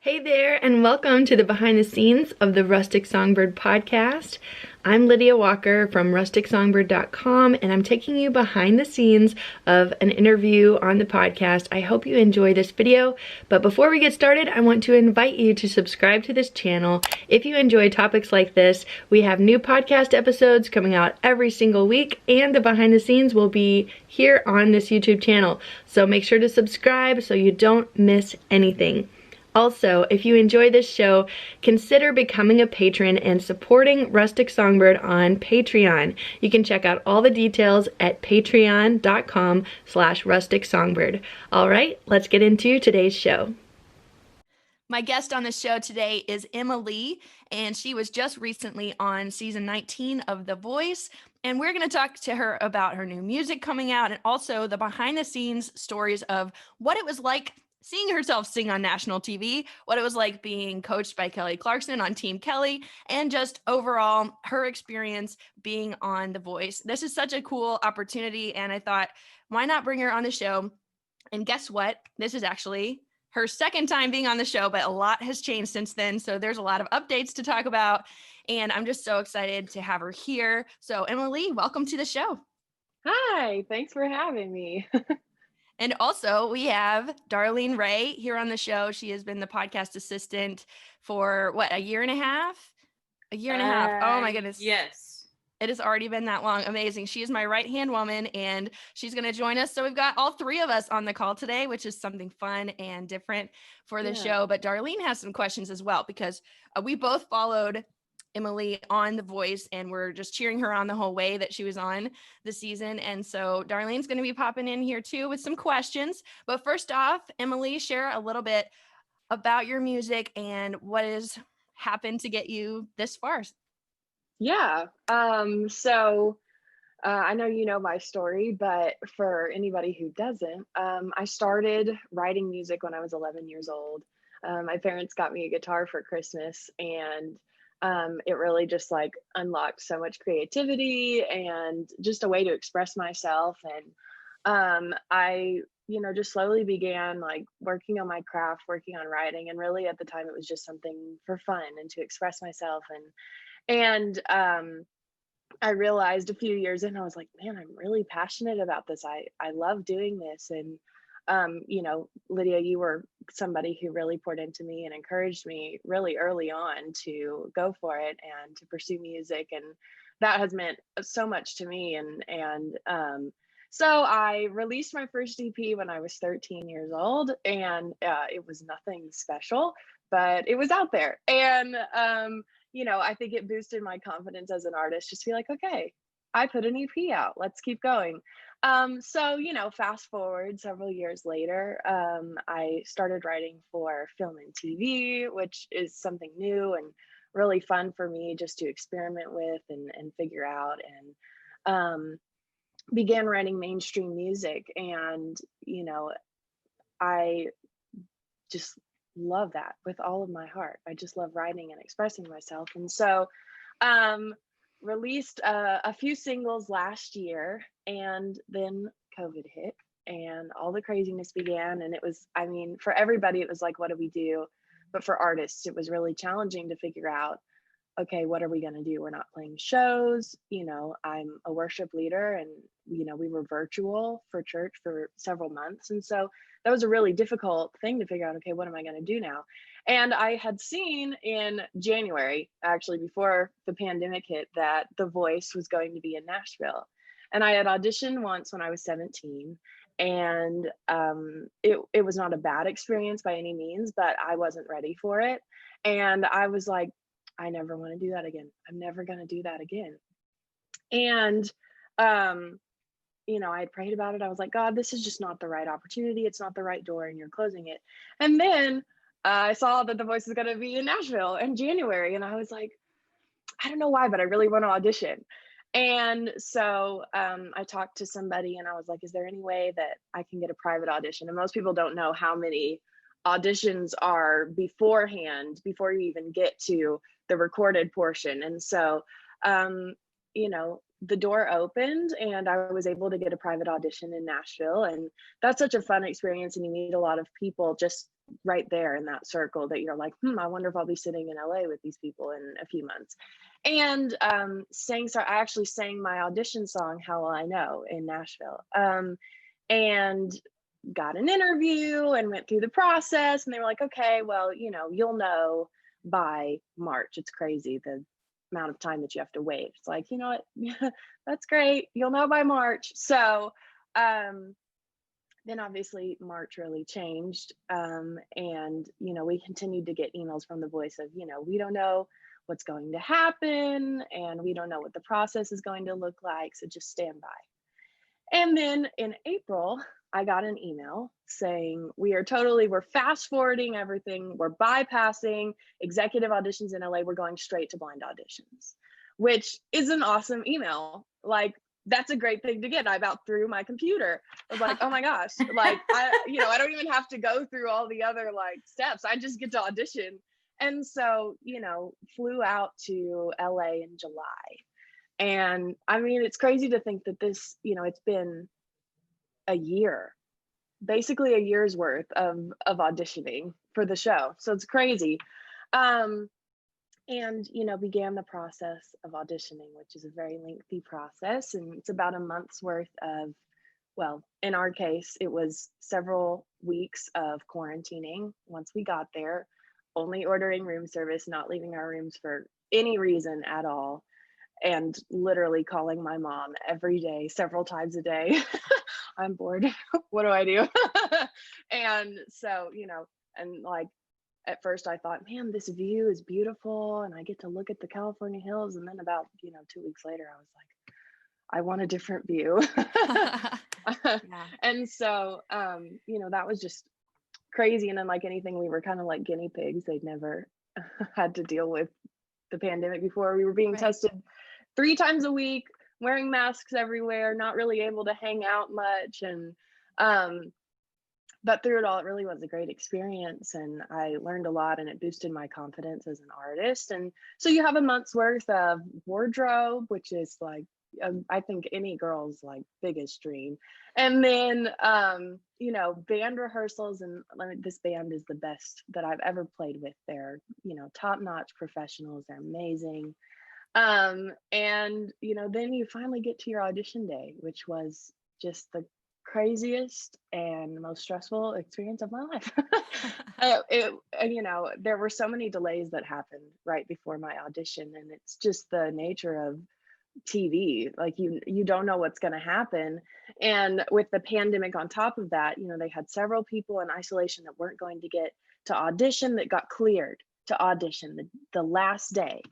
Hey there, and welcome to the behind the scenes of the Rustic Songbird Podcast. I'm Lydia Walker from rusticsongbird.com, and I'm taking you behind the scenes of an interview on the podcast. I hope you enjoy this video, but before we get started, I want to invite you to subscribe to this channel. If you enjoy topics like this, we have new podcast episodes coming out every single week, and the behind the scenes will be here on this YouTube channel. So make sure to subscribe so you don't miss anything. Also, if you enjoy this show, consider becoming a patron and supporting Rustic Songbird on Patreon. You can check out all the details at patreon.com/rusticsongbird. All right, let's get into today's show. My guest on the show today is Emmalee, and she was just recently on season 19 of The Voice. And we're going to talk to her about her new music coming out and also the behind the scenes stories of what it was like seeing herself sing on national TV, what it was like being coached by Kelly Clarkson on Team Kelly, and just overall her experience being on The Voice. This is such a cool opportunity, and I thought, why not bring her on the show? And guess what? This is actually her second time being on the show, but a lot has changed since then. So there's a lot of updates to talk about, and I'm just so excited to have her here. So Emmalee, welcome to the show. Hi, thanks for having me. And also we have DarleneRaye here on the show. She has been the podcast assistant for what, a year and a half? A year and a half. Oh my goodness. Yes. It has already been that long. Amazing. She is my right-hand woman, and she's going to join us. So we've got all three of us on the call today, which is something fun and different for the show. But Darlene has some questions as well, because we both followed Emmalee on The Voice, and we're just cheering her on the whole way that she was on the season. And so Darlene's going to be popping in here too with some questions. But first off, Emmalee, share a little bit about your music and what has happened to get you this far. Yeah. I know you know my story, but for anybody who doesn't, I started writing music when I was 11 years old. My parents got me a guitar for Christmas, and it really just like unlocked so much creativity and just a way to express myself. And I, just slowly began like working on my craft, working on writing. And really at the time, it was just something for fun and to express myself. And I realized a few years in, I was like, man, I'm really passionate about this. I love doing this. And, Lydia, you were somebody who really poured into me and encouraged me really early on to go for it and to pursue music. And that has meant so much to me. So I released my first EP when I was 13 years old, and it was nothing special, but it was out there. And, I think it boosted my confidence as an artist, just to be like, okay, I put an EP out, let's keep going. Fast forward several years later, I started writing for film and TV, which is something new and really fun for me just to experiment with and figure out. And began writing mainstream music. And, I just love that with all of my heart. I just love writing and expressing myself. And so released a few singles last year, and then COVID hit and all the craziness began. And it was, for everybody, it was like, what do we do? But for artists, it was really challenging to figure out, okay, what are we going to do? We're not playing shows. I'm a worship leader, and, we were virtual for church for several months. And so that was a really difficult thing to figure out, okay, what am I going to do now? And I had seen in January, actually before the pandemic hit, that The Voice was going to be in Nashville. And I had auditioned once when I was 17. And it was not a bad experience by any means, but I wasn't ready for it. And I was like, I never want to do that again. I'm never going to do that again. And, I had prayed about it. I was like, God, this is just not the right opportunity. It's not the right door, and you're closing it. And then I saw that The Voice is going to be in Nashville in January. And I was like, I don't know why, but I really want to audition. And so I talked to somebody, and I was like, is there any way that I can get a private audition? And most people don't know how many auditions are beforehand, before you even get to the recorded portion. And so, the door opened, and I was able to get a private audition in Nashville. And that's such a fun experience. And you meet a lot of people just right there in that circle that you're like, I wonder if I'll be sitting in LA with these people in a few months. And I actually sang my audition song, How Will I Know, in Nashville. And got an interview and went through the process, and they were like, okay, well, you'll know by March. It's crazy the amount of time that you have to wait. It's like, you know what, that's great, you'll know by March. So then obviously March really changed, and we continued to get emails from The Voice of, we don't know what's going to happen, and we don't know what the process is going to look like, so just stand by. And then in April, I got an email saying, we're fast forwarding everything. We're bypassing executive auditions in LA. We're going straight to blind auditions, which is an awesome email. Like, that's a great thing to get. I about threw my computer. I was like, oh my gosh, like, I don't even have to go through all the other like steps. I just get to audition. And so, flew out to LA in July. And I mean, it's crazy to think that this, it's been a year, basically a year's worth of auditioning for the show. So it's crazy. And, began the process of auditioning, which is a very lengthy process. And it's about a month's worth of, well, in our case, it was several weeks of quarantining once we got there, only ordering room service, not leaving our rooms for any reason at all. And literally calling my mom every day, several times a day. I'm bored. What do I do? And so, and like, at first I thought, man, this view is beautiful and I get to look at the California hills. And then about, 2 weeks later, I was like, I want a different view. Yeah. And so, that was just crazy. And then like anything, we were kind of like guinea pigs. They'd never had to deal with the pandemic before. We were being tested 3 times a week, wearing masks everywhere, not really able to hang out much. And but through it all, it really was a great experience, and I learned a lot, and it boosted my confidence as an artist. And so you have a month's worth of wardrobe, which is like, I think any girl's like biggest dream. And then band rehearsals, and this band is the best that I've ever played with. They're top-notch professionals. They're amazing. And then you finally get to your audition day, which was just the craziest and most stressful experience of my life. There were so many delays that happened right before my audition, and it's just the nature of TV. Like, you don't know what's going to happen. And with the pandemic on top of that, they had several people in isolation that weren't going to get to audition that got cleared to audition the last day.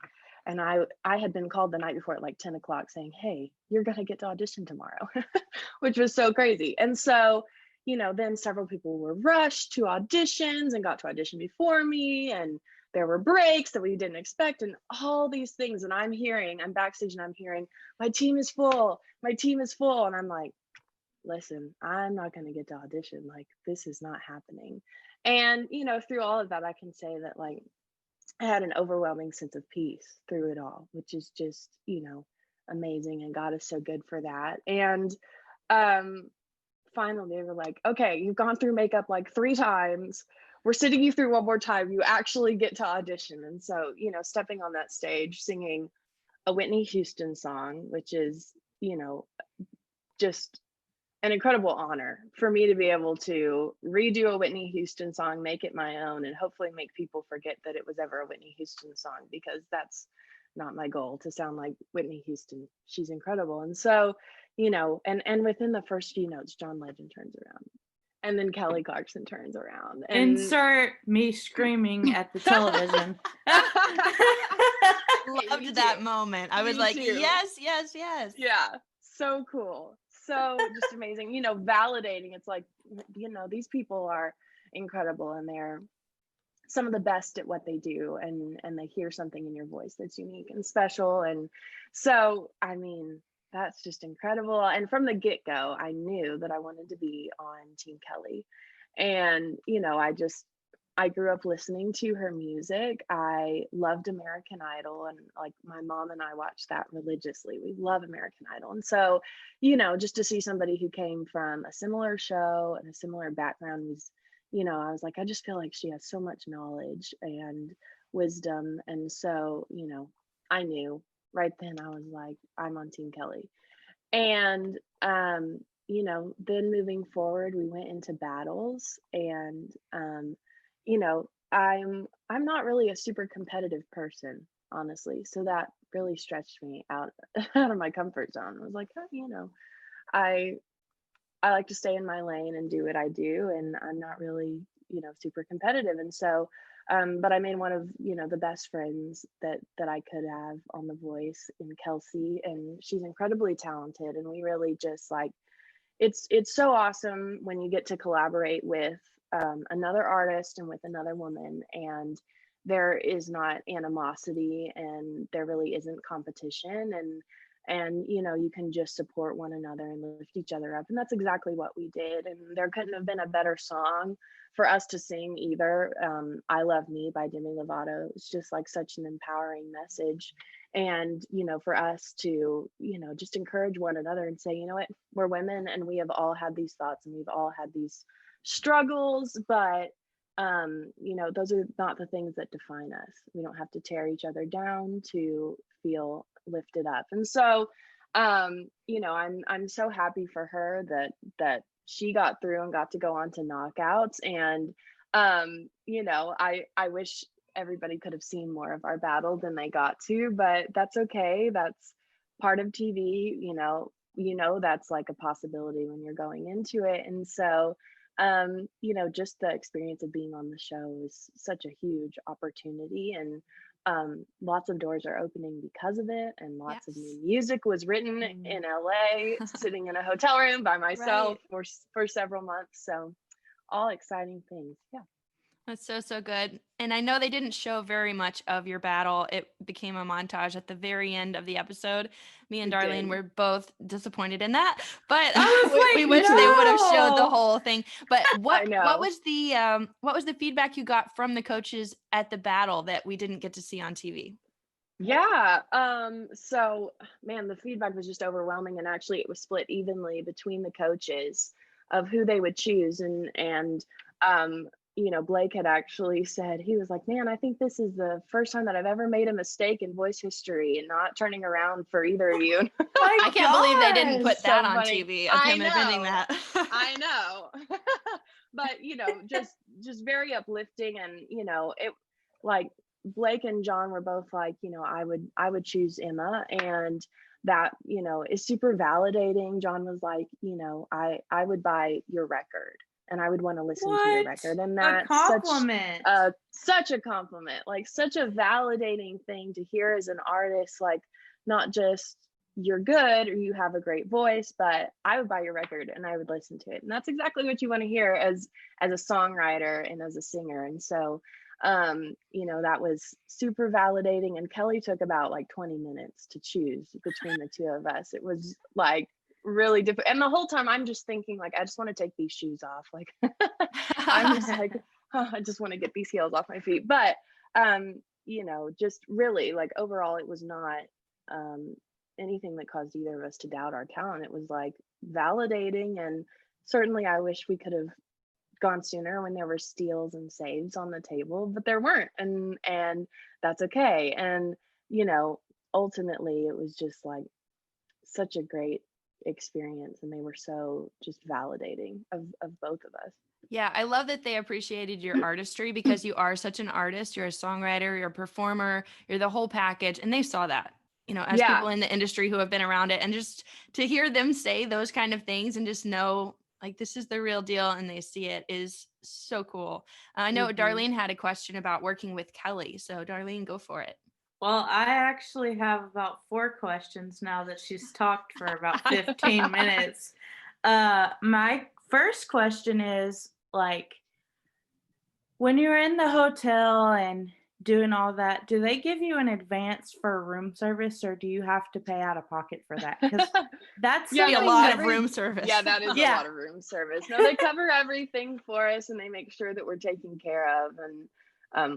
And I had been called the night before at like 10 o'clock saying, hey, you're going to get to audition tomorrow, which was so crazy. And so, then several people were rushed to auditions and got to audition before me. And there were breaks that we didn't expect and all these things. And I'm backstage and I'm hearing, my team is full. And I'm like, listen, I'm not going to get to audition. Like, this is not happening. And, through all of that, I can say that like, I had an overwhelming sense of peace through it all, which is just, amazing. And God is so good for that. And finally, they were like, okay, you've gone through makeup like 3 times. We're sitting you through one more time. You actually get to audition. And so, stepping on that stage, singing a Whitney Houston song, which is, just an incredible honor for me to be able to redo a Whitney Houston song, make it my own, and hopefully make people forget that it was ever a Whitney Houston song, because that's not my goal, to sound like Whitney Houston. She's incredible. And so, and within the first few notes, John Legend turns around, and then Kelly Clarkson turns around. And insert me screaming at the television. Loved that moment. I was like, yes. Yeah, so cool. So just amazing, validating. It's like, these people are incredible, and they're some of the best at what they do, and they hear something in your voice that's unique and special. And so, I mean, that's just incredible. And from the get-go, I knew that I wanted to be on Team Kelly. And, I grew up listening to her music. I loved American Idol, and like my mom and I watched that religiously. We love American Idol. And so, just to see somebody who came from a similar show and a similar background was, I was like, I just feel like she has so much knowledge and wisdom. And so, I knew right then, I was like, I'm on Team Kelly. And, then moving forward, we went into battles and, I'm not really a super competitive person, honestly. So that really stretched me out, out of my comfort zone. I was like, I I like to stay in my lane and do what I do, and I'm not really, super competitive. And so, but I made one of, the best friends that I could have on The Voice in Kelsey, and she's incredibly talented. And we really just like, it's so awesome when you get to collaborate with another artist and with another woman, and there is not animosity and there really isn't competition, and you can just support one another and lift each other up. And that's exactly what we did. And there couldn't have been a better song for us to sing either. I Love Me by Demi Lovato. It's just like such an empowering message. And for us to just encourage one another and say, you know what, we're women and we have all had these thoughts and we've all had these struggles, but those are not the things that define us. We don't have to tear each other down to feel lifted up. And so I'm so happy for her that she got through and got to go on to knockouts. And I wish everybody could have seen more of our battle than they got to, but that's okay. That's part of TV. That's like a possibility when you're going into it. And so just the experience of being on the show is such a huge opportunity, and lots of doors are opening because of it, and lots of new music was written in LA, sitting in a hotel room by myself for several months. So all exciting things. Yeah. That's so good. And I know they didn't show very much of your battle. It became a montage at the very end of the episode. Me and Darlene were both disappointed in that, but we wish they would have showed the whole thing. But what was the feedback you got from the coaches at the battle that we didn't get to see on TV? Yeah. So man, the feedback was just overwhelming, and actually it was split evenly between the coaches of who they would choose. And Blake had actually said, he was like, man, I think this is the first time that I've ever made a mistake in voice history and not turning around for either of you. I can't believe they didn't put that on TV of him admitting that. I know. But, just very uplifting. And, it like Blake and John were both like, I would choose Emma, and that, is super validating. John was like, I would buy your record and I would want to listen to your record. And that's such a compliment, like such a validating thing to hear as an artist, like not just you're good or you have a great voice, but I would buy your record and I would listen to it. And that's exactly what you want to hear as a songwriter and as a singer. And so, that was super validating. And Kelly took about like 20 minutes to choose between the two of us. It was like really difficult. And the whole time I'm just thinking like, I just want to take these shoes off. Like I'm just like, I just want to get these heels off my feet. But, just really like overall, it was not anything that caused either of us to doubt our talent. It was like validating. And certainly I wish we could have gone sooner when there were steals and saves on the table, but there weren't. And that's okay. And, ultimately it was just like such a great experience, and they were so just validating of both of us. Yeah, I love that they appreciated your artistry, because you are such an artist. You're a songwriter, you're a performer, you're the whole package, and they saw that, as people in the industry who have been around it. And just to hear them say those kind of things and just know like this is the real deal and they see it is so cool. I know Darlene had a question about working with Kelly, so Darlene, go for it. Well, I actually have about 4 questions now that she's talked for about 15 minutes. My first question is, like, when you're in the hotel and doing all that, do they give you an advance for room service, or do you have to pay out of pocket for that? Because that's a lot of room service. Yeah, that is a lot of room service. No, they cover everything for us, and they make sure that we're taken care of, and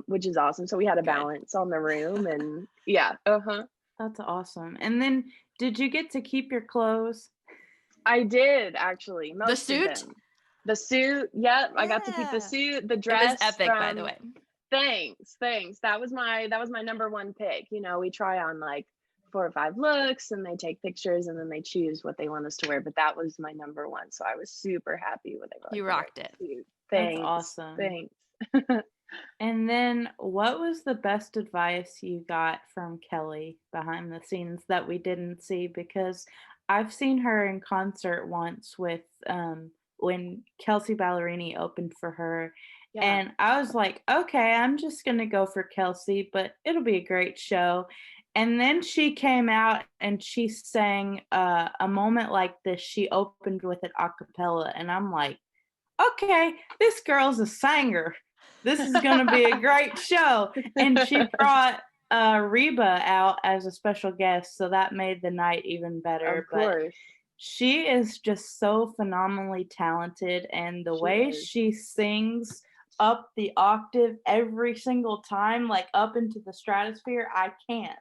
which is awesome. So we had a balance on the room, and That's awesome. And then, did you get to keep your clothes? I did, actually. The suit? The suit. Yep. Yeah. I got to keep the suit, the dress. It was epic, by the way. Thanks. That was my number one pick. You know, we try on like 4 or 5 looks and they take pictures and then they choose what they want us to wear. But that was my number one. So I was super happy when they were like, you rocked it. Thanks. That's awesome. Thanks. And then what was the best advice you got from Kelly behind the scenes that we didn't see? Because I've seen her in concert once with when Kelsey Ballerini opened for her. Yeah. And I was like, okay, I'm just going to go for Kelsey, but it'll be a great show. And then she came out and she sang A Moment Like This. She opened with it a cappella. And I'm like, okay, this girl's a singer. This is going to be a great show. And she brought Reba out as a special guest. So that made the night even better. Of course. But she is just so phenomenally talented. And the way she sings up the octave every single time, like up into the stratosphere, I can't.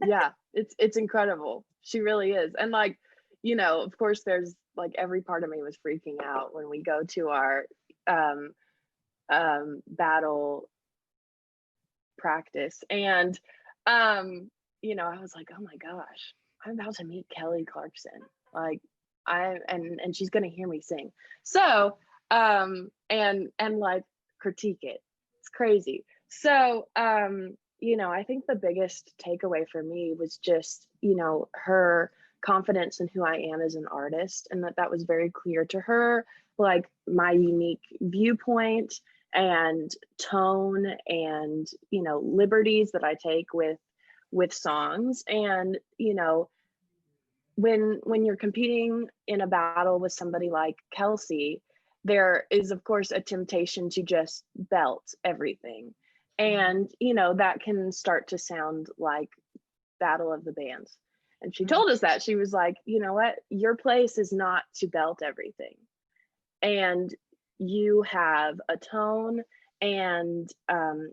Yeah, it's incredible. She really is. And like, you know, of course there's like every part of me was freaking out when we go to our battle practice. And you know, I was like, oh my gosh, I'm about to meet Kelly Clarkson. Like and she's gonna hear me sing. So and like critique it. It's crazy. So you know, I think the biggest takeaway for me was just, you know, her confidence in who I am as an artist, and that was very clear to her, like my unique viewpoint and tone and, you know, liberties that I take with songs. And, you know, when you're competing in a battle with somebody like Kelsey, there is of course a temptation to just belt everything. And, you know, that can start to sound like Battle of the Bands. And she told us that. She was like, you know what, your place is not to belt everything. And you have a tone and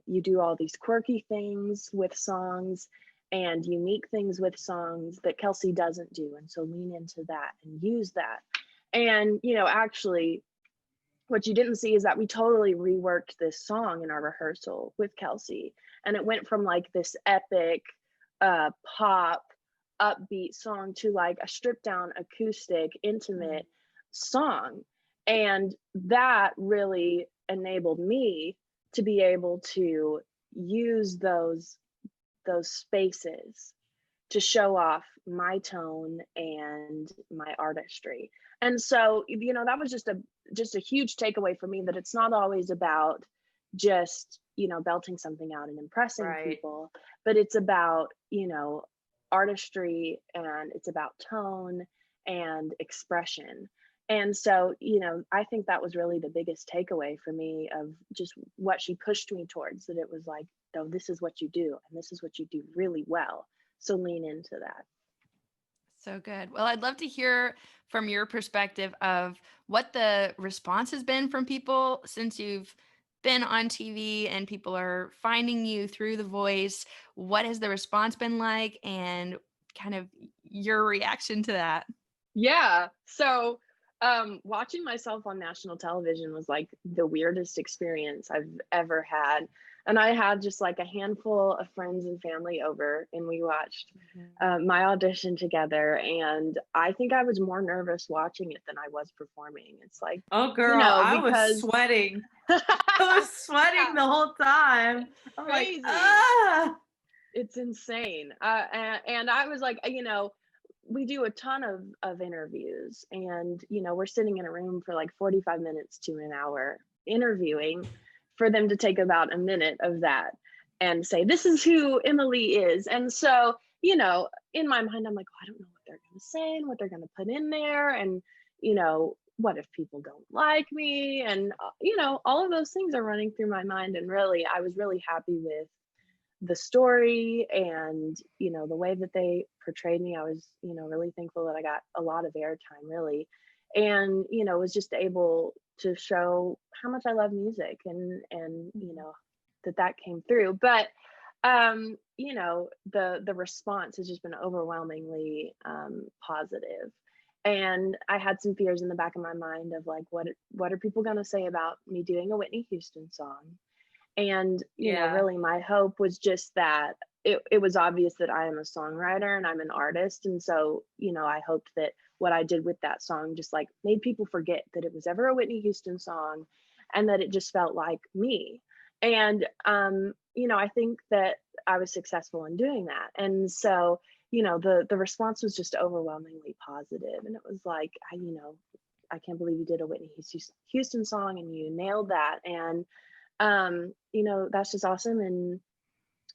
you do all these quirky things with songs and unique things with songs that Kelsey doesn't do. And so lean into that and use that. And, you know, actually, what you didn't see is that we totally reworked this song in our rehearsal with Kelsey. And it went from like this epic pop upbeat song to like a stripped down acoustic intimate song. And that really enabled me to be able to use those spaces to show off my tone and my artistry. And so, you know, that was just a huge takeaway for me, that it's not always about just, you know, belting something out and impressing people, but it's about, you know, artistry, and it's about tone and expression. And so, you know, I think that was really the biggest takeaway for me of just what she pushed me towards, that it was like, no, this is what you do, and this is what you do really well. So lean into that. So good. Well, I'd love to hear from your perspective of what the response has been from people since you've been on TV and people are finding you through The Voice. What has the response been like, and kind of your reaction to that? Yeah. So watching myself on national television was like the weirdest experience I've ever had. And I had just like a handful of friends and family over, and we watched my audition together. And I think I was more nervous watching it than I was performing. It's like, oh girl, you know, I was sweating. I was sweating the whole time. I'm crazy. Like, ah! It's insane. And I was like, you know, we do a ton of interviews, and, you know, we're sitting in a room for like 45 minutes to an hour interviewing, for them to take about a minute of that and say, this is who Emmalee is. And so, you know, in my mind, I'm like, oh, I don't know what they're going to say and what they're going to put in there. And, you know, what if people don't like me? And, you know, all of those things are running through my mind. And really, I was really happy with the story and, you know, the way that they portrayed me. I was, you know, really thankful that I got a lot of airtime, really. And, you know, was just able to show how much I love music, and you know, that came through. But you know, the response has just been overwhelmingly positive. And I had some fears in the back of my mind of like, what are people going to say about me doing a Whitney Houston song? And, really my hope was just that it was obvious that I am a songwriter and I'm an artist. And so, I hoped that what I did with that song just like made people forget that it was ever a Whitney Houston song and that it just felt like me. And, I think that I was successful in doing that. And so, the response was just overwhelmingly positive. And it was like, I can't believe you did a Whitney Houston song and you nailed that. And, that's just awesome, and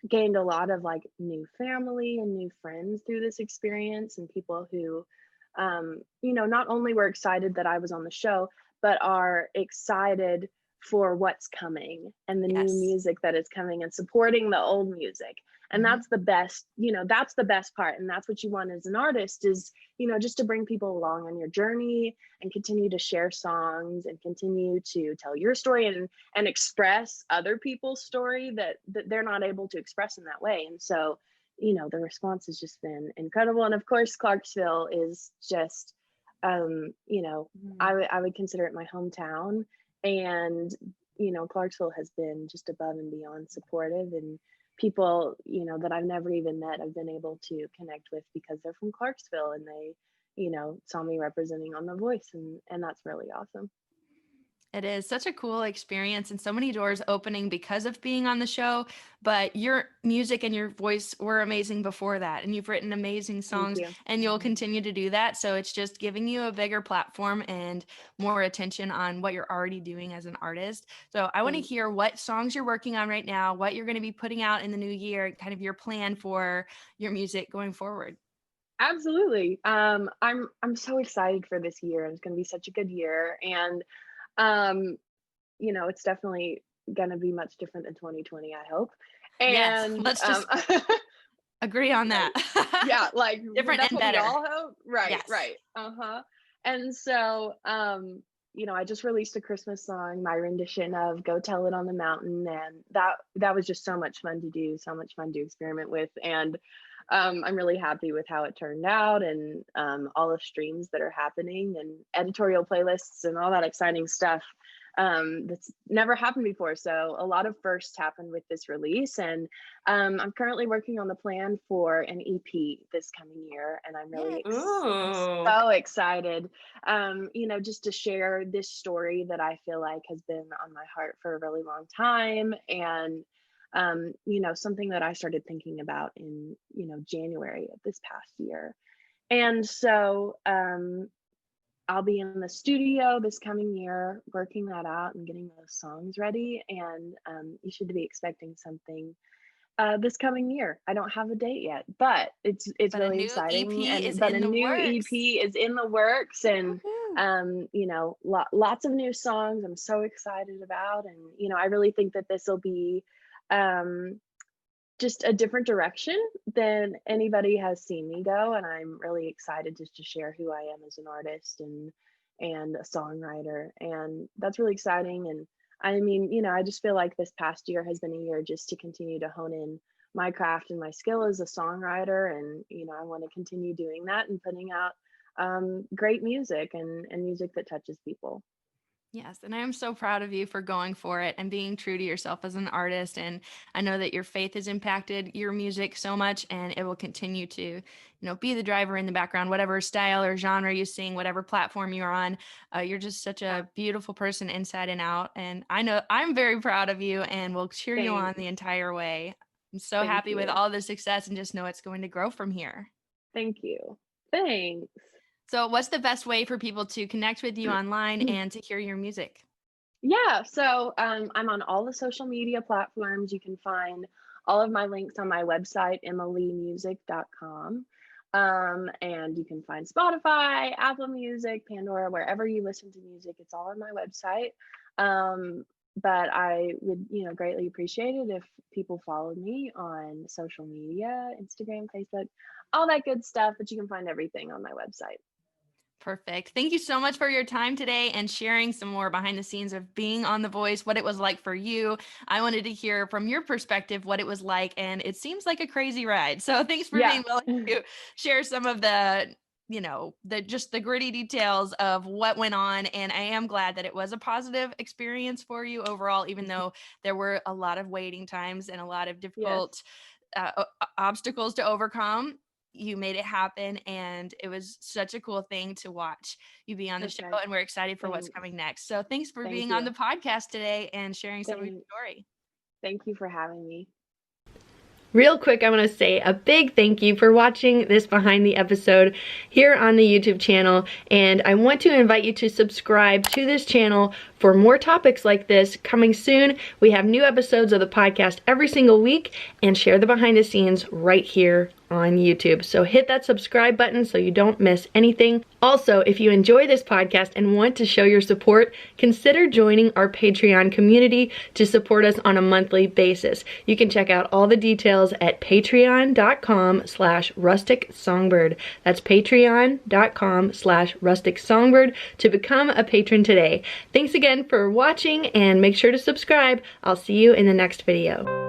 gained a lot of like new family and new friends through this experience, and people who, not only were excited that I was on the show, but are excited for what's coming and the new music that is coming and supporting the old music. And that's the best, that's the best part. And that's what you want as an artist is, just to bring people along on your journey and continue to share songs and continue to tell your story and express other people's story that they're not able to express in that way. And so, the response has just been incredible. And of course, Clarksville is just, I would consider it my hometown. And, Clarksville has been just above and beyond supportive, and people, that I've never even met, I've been able to connect with because they're from Clarksville and they, saw me representing on The Voice, and that's really awesome. It is such a cool experience and so many doors opening because of being on the show, but your music and your voice were amazing before that. And you've written amazing songs and you'll continue to do that. So it's just giving you a bigger platform and more attention on what you're already doing as an artist. So I want to hear what songs you're working on right now, what you're going to be putting out in the new year, kind of your plan for your music going forward. Absolutely. I'm so excited for this year. It's going to be such a good year. And it's definitely going to be much different than 2020, I hope. And yes, let's just agree on that. Yeah, like different that's and what better. We all hope. Right, yes. Right. And so, I just released a Christmas song, my rendition of "Go Tell It on the Mountain," and that was just so much fun to do, so much fun to experiment with, and I'm really happy with how it turned out, and all the streams that are happening and editorial playlists and all that exciting stuff that's never happened before. So a lot of firsts happened with this release, and I'm currently working on the plan for an EP this coming year, and I'm really so excited, just to share this story that I feel like has been on my heart for a really long time, and something that I started thinking about in, January of this past year. And so I'll be in the studio this coming year, working that out and getting those songs ready. And you should be expecting something this coming year. I don't have a date yet, but it's really exciting. But a new EP is in the works, and lots of new songs I'm so excited about. And I really think that this will be just a different direction than anybody has seen me go, and I'm really excited just to share who I am as an artist and a songwriter, and that's really exciting. And I mean, I just feel like this past year has been a year just to continue to hone in my craft and my skill as a songwriter, and I want to continue doing that and putting out great music and music that touches people. Yes, and I am so proud of you for going for it and being true to yourself as an artist. And I know that your faith has impacted your music so much, and it will continue to, be the driver in the background, whatever style or genre you sing, whatever platform you're on. You're just such a beautiful person inside and out. And I know I'm very proud of you and will cheer you on the entire way. I'm so happy with all the success and just know it's going to grow from here. Thank you. Thanks. So what's the best way for people to connect with you online and to hear your music? Yeah, so I'm on all the social media platforms. You can find all of my links on my website, emmaleemusic.com. And you can find Spotify, Apple Music, Pandora, wherever you listen to music. It's all on my website. But I would, greatly appreciate it if people followed me on social media, Instagram, Facebook, all that good stuff. But you can find everything on my website. Perfect. Thank you so much for your time today and sharing some more behind the scenes of being on The Voice, what it was like for you. I wanted to hear from your perspective what it was like, and it seems like a crazy ride. So thanks for being willing to share some of the you know, just the gritty details of what went on. And I am glad that it was a positive experience for you overall, even though there were a lot of waiting times and a lot of difficult obstacles to overcome. You made it happen, and it was such a cool thing to watch you be on the show, and we're excited for what's coming next. So thanks for being on the podcast today and sharing some of your story. Thank you for having me. Real quick, I want to say a big thank you for watching this behind the episode here on the YouTube channel, and I want to invite you to subscribe to this channel for more topics like this coming soon. We have new episodes of the podcast every single week, and share the behind the scenes right here on YouTube. So hit that subscribe button so you don't miss anything. Also, if you enjoy this podcast and want to show your support, consider joining our Patreon community to support us on a monthly basis. You can check out all the details at patreon.com/Rustic Songbird. That's patreon.com/Rustic Songbird to become a patron today. Thanks again for watching, and make sure to subscribe. I'll see you in the next video.